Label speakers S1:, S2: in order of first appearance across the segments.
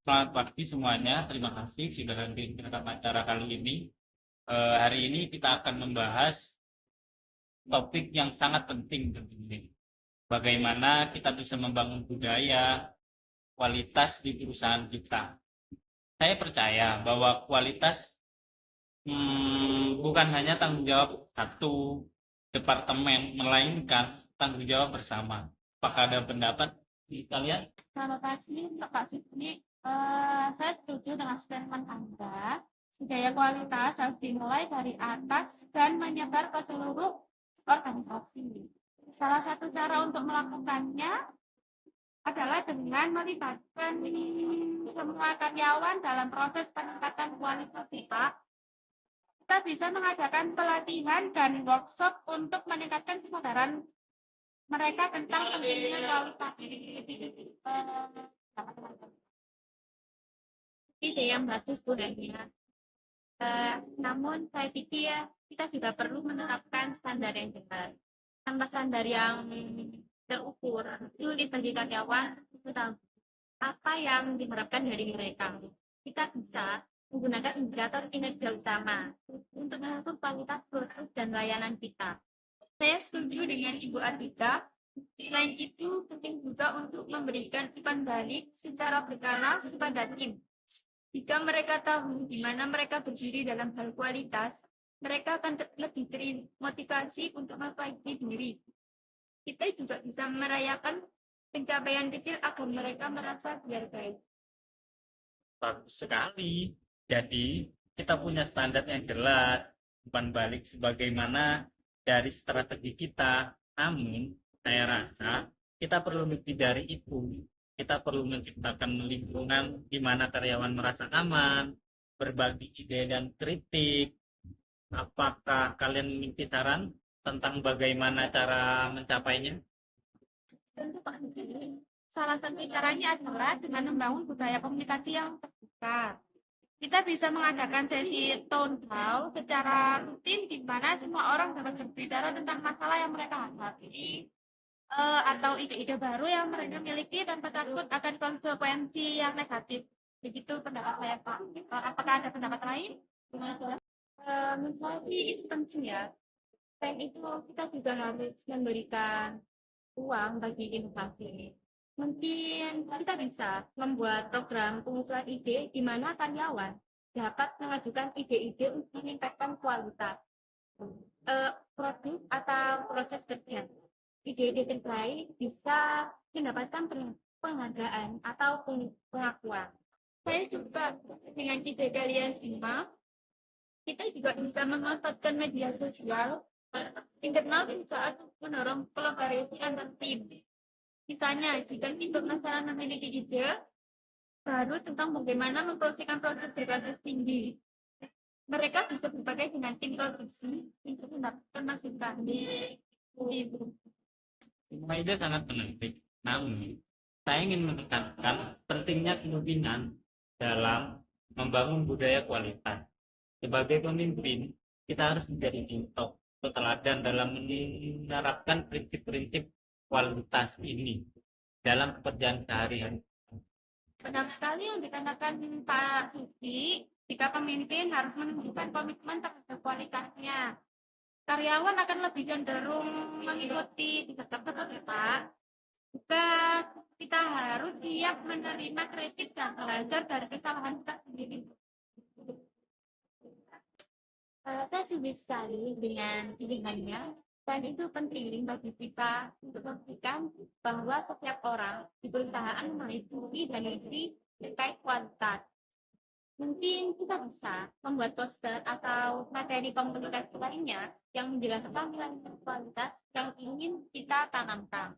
S1: Selamat pagi semuanya, terima kasih sudah hadir di acara kali ini. Hari ini kita akan membahas topik yang sangat penting tentunya. Bagaimana kita bisa membangun budaya kualitas di perusahaan kita. Saya percaya bahwa kualitas bukan hanya tanggung jawab satu departemen, melainkan tanggung jawab bersama. Apakah ada pendapat di kalian?
S2: Selamat pagi, Pak Sydney. Saya setuju dengan statement Anda. Budaya kualitas harus dimulai dari atas dan menyebar ke seluruh organisasi. Salah satu cara untuk melakukannya adalah dengan melibatkan semua karyawan dalam proses peningkatan kualitas kita. Kita bisa mengadakan pelatihan dan workshop untuk meningkatkan kesadaran mereka tentang pentingnya kualitas. Ide yang bagus sebenarnya. Namun saya pikir kita juga perlu menerapkan standar yang jelas. Tanpa standar yang terukur, sulit bagi karyawan untuk tahu apa yang diharapkan dari mereka. Kita bisa menggunakan indikator kinerja utama untuk mengukur kualitas produk dan layanan kita. Saya setuju dengan Ibu Adita. Selain itu, penting juga untuk memberikan umpan balik secara berkala kepada tim. Jika mereka tahu di mana mereka berdiri dalam hal kualitas, mereka akan lebih termotivasi untuk memperbaiki diri. Kita juga bisa merayakan pencapaian kecil agar mereka merasa dihargai.
S1: Bagus sekali. Jadi, kita punya standar yang jelas, umpan balik sebagaimana dari strategi kita. Namun, saya rasa kita perlu lebih dari itu. Kita perlu menciptakan lingkungan di mana karyawan merasa aman, berbagi ide dan kritik. Apakah kalian memiliki saran tentang bagaimana cara mencapainya?
S2: Tentu Pak Menteri. Salah satu caranya adalah dengan membangun budaya komunikasi yang terbuka. Kita bisa mengadakan sesi town hall secara rutin di mana semua orang dapat berbicara tentang masalah yang mereka hadapi atau ide-ide baru yang mereka miliki tanpa takut akan konsekuensi yang negatif. Begitu pendapat saya, Pak. Apakah ada pendapat lain? Menurut saya itu penting ya. Selain itu kita juga harus memberikan uang bagi inovasi. Mungkin kita bisa membuat program pengusulan ide di mana karyawan dapat mengajukan ide-ide untuk meningkatkan kualitas produk atau proses kerja. Ide-ide terbaik bisa mendapatkan penghargaan atau pengakuan. Saya juga dengan ide kalian semua, kita juga bisa memanfaatkan media sosial internal saat mendorong kolaborasi antar tim. Misalnya, jika tim penasaran memiliki ide baru tentang bagaimana mempromosikan produk berkualitas tinggi, mereka bisa berbagai dengan tim produksi untuk mendapatkan masukan.
S1: Semua ide sangat menarik, namun saya ingin menekankan pentingnya kepemimpinan dalam membangun budaya kualitas. Sebagai pemimpin, kita harus menjadi contoh teladan dalam menerapkan prinsip-prinsip kualitas ini dalam pekerjaan sehari-hari.
S2: Benar sekali yang dikatakan Pak Suci, jika pemimpin harus menunjukkan komitmen terhadap kualitasnya. Karyawan akan lebih cenderung mengikuti tersebut ya Pak. Juga kita harus siap menerima kritik dan belajar dari kesalahan kita sendiri. Saya setuju sekali dengan pilihannya. Dan itu penting bagi kita untuk memastikan bahwa setiap orang di perusahaan memiliki dan memiliki terkait kualitas. Mungkin kita bisa membuat poster atau materi komunikasi lainnya yang menjelaskan nilai kualitas yang ingin kita tanamkan.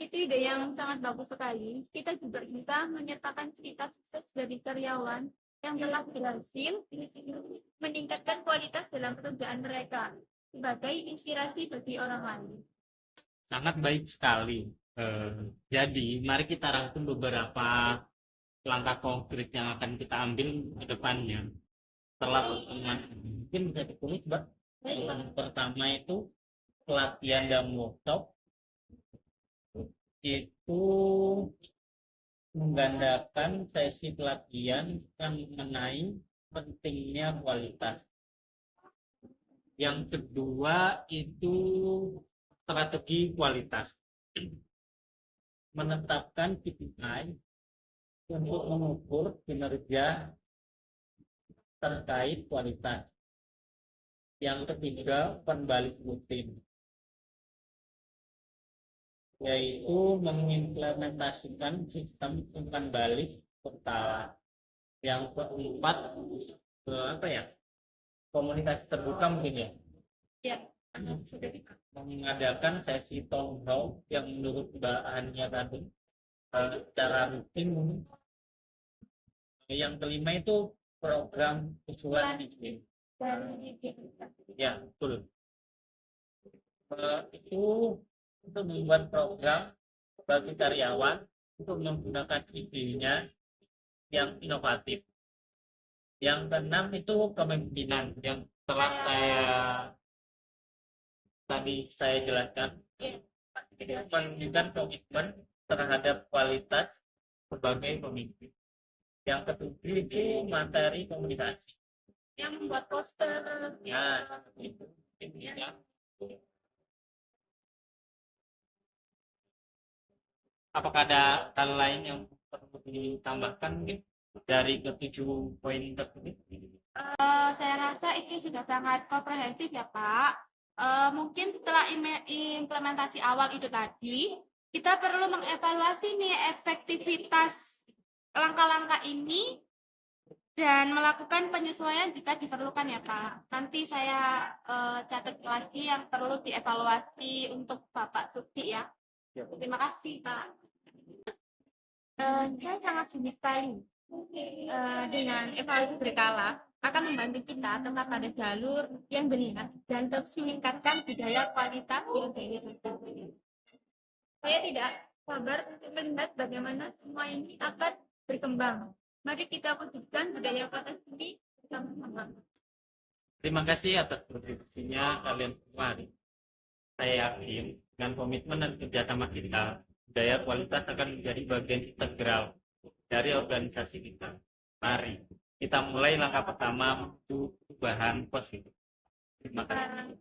S2: Itu ide yang sangat bagus sekali. Kita juga bisa menyertakan cerita sukses dari karyawan yang telah berhasil meningkatkan kualitas dalam pekerjaan mereka sebagai inspirasi bagi orang lain.
S1: Sangat baik sekali. Jadi, mari kita rangkum beberapa langkah konkret yang akan kita ambil ke depannya. Setelah pertemuan ini, mungkin bisa ditulis, Mbak. Yang pertama itu pelatihan dan workshop itu menggandakan sesi pelatihan yang mengenai pentingnya kualitas. Yang kedua itu strategi kualitas. Menetapkan KPI untuk mengukur kinerja terkait kualitas. Yang ketiga, pembalik rutin, yaitu mengimplementasikan sistem umpan balik berkala. Yang keempat, komunikasi terbuka mungkin ya.
S2: Ya,
S1: Mengadakan sesi town hall yang menurut bahannya tadi secara rutin. Yang kelima itu program usulan iklim. Ya, betul. Itu untuk membuat program bagi karyawan untuk menggunakan idenya yang inovatif. Yang keenam itu kepemimpinan yang telah saya jelaskan. Menunjukkan komitmen terhadap kualitas sebagai pemimpin. Yang ketujuh itu materi komunikasi.
S2: yang membuat poster.
S1: Ya, itu intinya. Apakah ada hal lain yang perlu ditambahkan mungkin dari ketujuh poin tersebut?
S2: Saya rasa itu sudah sangat komprehensif ya Pak. Mungkin setelah implementasi awal itu tadi, kita perlu mengevaluasi nih efektivitas langkah-langkah ini dan melakukan penyesuaian jika diperlukan ya Pak. Nanti saya catat lagi yang perlu dievaluasi untuk Bapak Sukti ya. Terima kasih Pak. Saya sangat setuju sekali dengan evaluasi berkala akan membantu kita tetap pada jalur yang benar dan terus meningkatkan budaya kualitas di organisasi. Saya tidak sabar untuk melihat bagaimana semua ini akan berkembang. Mari kita wujudkan budaya kualitas ini bersama-sama.
S1: Terima kasih atas kontribusinya kalian semua hari. Saya yakin dengan komitmen dan kerjasama kita, budaya kualitas akan menjadi bagian integral dari organisasi kita. Mari kita mulai langkah pertama menuju perubahan positif. Terima kasih.